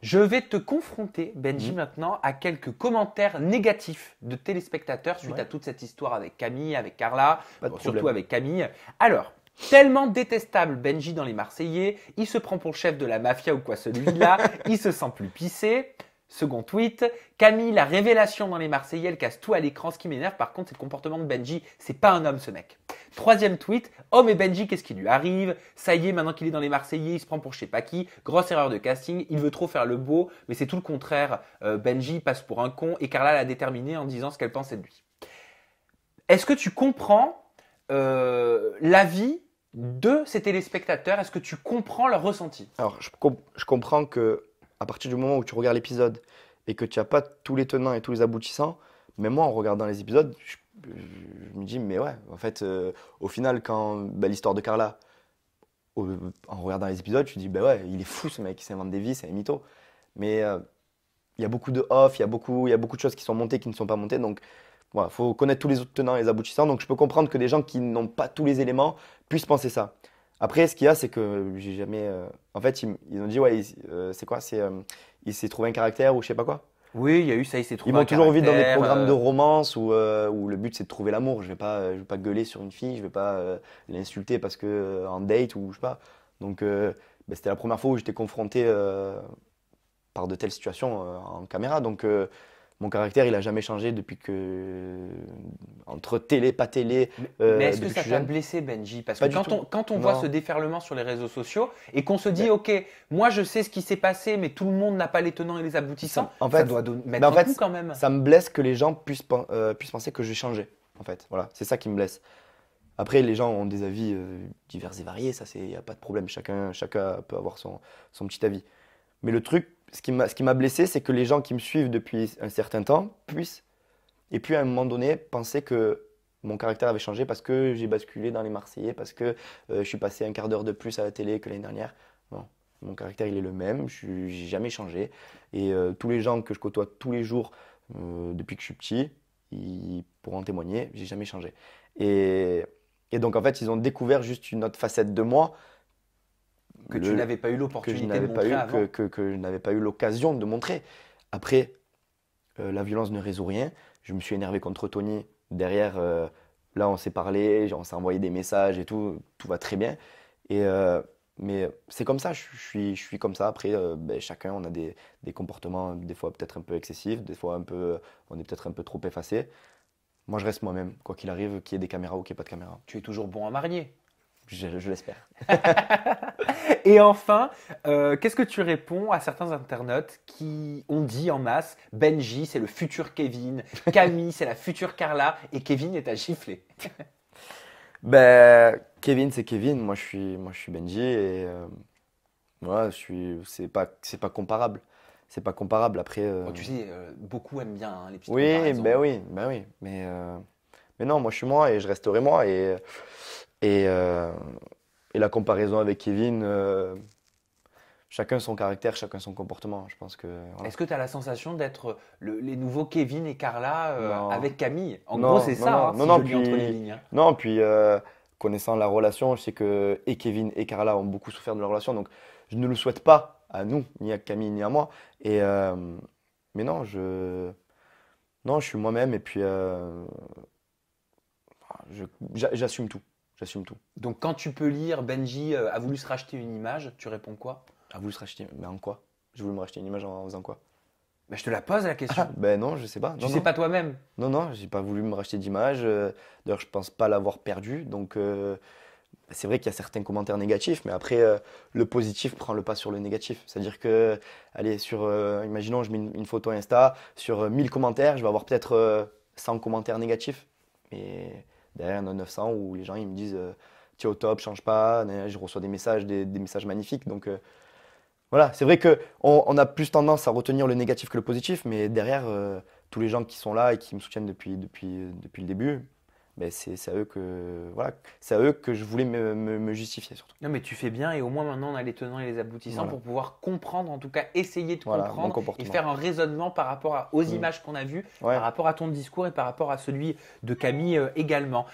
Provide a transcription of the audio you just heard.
Je vais te confronter, Benji, maintenant à quelques commentaires négatifs de téléspectateurs suite à toute cette histoire avec Camille, avec Carla, surtout avec Camille. Alors, tellement détestable Benji dans Les Marseillais, il se prend pour le chef de la mafia ou quoi celui-là, il se sent plus pissé. Second tweet, Camille, la révélation dans Les Marseillais, elle casse tout à l'écran. Ce qui m'énerve par contre, c'est le comportement de Benji. C'est pas un homme ce mec. Troisième tweet, oh mais Benji, qu'est-ce qui lui arrive? Ça y est, maintenant qu'il est dans Les Marseillais, il se prend pour je sais pas qui. Grosse erreur de casting, il veut trop faire le beau, mais c'est tout le contraire. Benji passe pour un con et Carla l'a déterminé en disant ce qu'elle pensait de lui. Est-ce que tu comprends l'avis de ces téléspectateurs? Est-ce que tu comprends leur ressenti? Alors, je comprends que à partir du moment où tu regardes l'épisode et que tu n'as pas tous les tenants et tous les aboutissants, mais moi, en regardant les épisodes, je me dis, mais ouais, en fait, au final, quand l'histoire de Carla, en regardant les épisodes, je me dis, ben ouais, il est fou ce mec, il s'invente des vies, c'est un mytho. Mais il y a beaucoup de off, il y a beaucoup de choses qui sont montées, qui ne sont pas montées. Donc, voilà, il faut connaître tous les autres tenants et les aboutissants. Donc, je peux comprendre que des gens qui n'ont pas tous les éléments puissent penser ça. Après, ce qu'il y a, c'est que j'ai jamais. En fait, ils ont dit, ouais, c'est quoi? Il s'est trouvé un caractère ou je sais pas quoi. Oui, il y a eu ça, il s'est trouvé Ils m'ont un toujours vu dans des caractère, programmes de romance où le but c'est de trouver l'amour. Je vais pas gueuler sur une fille, je vais pas l'insulter parce que en date ou je sais pas. Donc, c'était la première fois où j'étais confronté par de telles situations en caméra. Donc, mon caractère, il a jamais changé depuis que entre télé, pas télé. Mais est-ce que depuis ça je suis t'a jeune. blessé, Benji? Parce Pas que du tout. quand on voit Non. ce déferlement sur les réseaux sociaux et qu'on se dit, ok, moi je sais ce qui s'est passé, mais tout le monde n'a pas les tenants et les aboutissants, En ça fait, doit mais mettre en un fait, coup quand même. ça me blesse que les gens puissent penser que j'ai changé. En fait, voilà, c'est ça qui me blesse. Après, les gens ont des avis divers et variés, ça, il n'y a pas de problème. Chacun peut avoir son petit avis. Mais le truc, ce qui m'a blessé, c'est que les gens qui me suivent depuis un certain temps et puis à un moment donné, penser que mon caractère avait changé parce que j'ai basculé dans les Marseillais, parce que je suis passé un quart d'heure de plus à la télé que l'année dernière. Non, mon caractère, il est le même, je n'ai jamais changé. Et tous les gens que je côtoie tous les jours depuis que je suis petit, ils pourront en témoigner, j'ai jamais changé. Et donc, en fait, ils ont découvert juste une autre facette de moi Que tu n'avais pas eu que je l'opportunité de n'avais pas montrer eu, avant. que je n'avais pas eu l'occasion de montrer. Après, la violence ne résout rien. Je me suis énervé contre Tony. Derrière, là, on s'est parlé, on s'est envoyé des messages et tout va très bien. Mais c'est comme ça, je suis comme ça. Après, chacun, on a des comportements, des fois peut-être un peu excessifs, des fois on est peut-être un peu trop effacé. Moi, je reste moi-même, quoi qu'il arrive, qu'il y ait des caméras ou qu'il n'y ait pas de caméras. Tu es toujours bon à marier. Je l'espère. Et enfin, qu'est-ce que tu réponds à certains internautes qui ont dit en masse, Benji, c'est le futur Kevin, Camille, c'est la future Carla, et Kevin est à gifler. Kevin, c'est Kevin. Moi, je suis Benji et voilà, c'est pas comparable. C'est pas comparable. Après, Bon, tu sais, beaucoup aiment bien hein, les petites oui, comparaisons. oui. Mais non, moi, je suis moi et je resterai moi. Et, euh, et la comparaison avec Kevin, chacun son caractère, chacun son comportement. Je pense que voilà. Est-ce que tu as la sensation d'être les nouveaux Kevin et Carla Non. avec Camille? En Non, gros, c'est non, ça, non, hein, non, si non, je lis entre les lignes. Hein. Non, puis connaissant la relation, je sais que et Kevin et Carla ont beaucoup souffert de leur relation, donc je ne le souhaite pas à nous, ni à Camille, ni à moi. Mais non, je suis moi-même et puis j'assume tout. J'assume tout. Donc quand tu peux lire Benji a voulu se racheter une image, tu réponds quoi? A voulu se racheter, mais en quoi? J'ai voulu me racheter une image en faisant quoi? Ben, je te la pose la question. Ben non, je sais pas. Tu Non, sais non. pas toi-même. Non, non, j'ai pas voulu me racheter d'image. D'ailleurs, je pense pas l'avoir perdu. Donc, c'est vrai qu'il y a certains commentaires négatifs, mais après, le positif prend le pas sur le négatif. C'est-à-dire que, allez, imaginons, je mets une photo Insta, sur 1000 commentaires, je vais avoir peut-être 100 commentaires négatifs. Mais derrière, il y en a 900 où les gens ils me disent tu es au top, change pas. Je reçois des messages magnifiques. Donc, voilà, c'est vrai qu'on a plus tendance à retenir le négatif que le positif, mais derrière, tous les gens qui sont là et qui me soutiennent depuis le début, ben c'est à eux que je voulais me justifier surtout. Non mais tu fais bien et au moins maintenant on a les tenants et les aboutissants Voilà. pour pouvoir comprendre, en tout cas essayer de Voilà, mon comprendre et comportement. faire un raisonnement par rapport aux images qu'on a vues, Ouais. par rapport à ton discours et par rapport à celui de Camille également.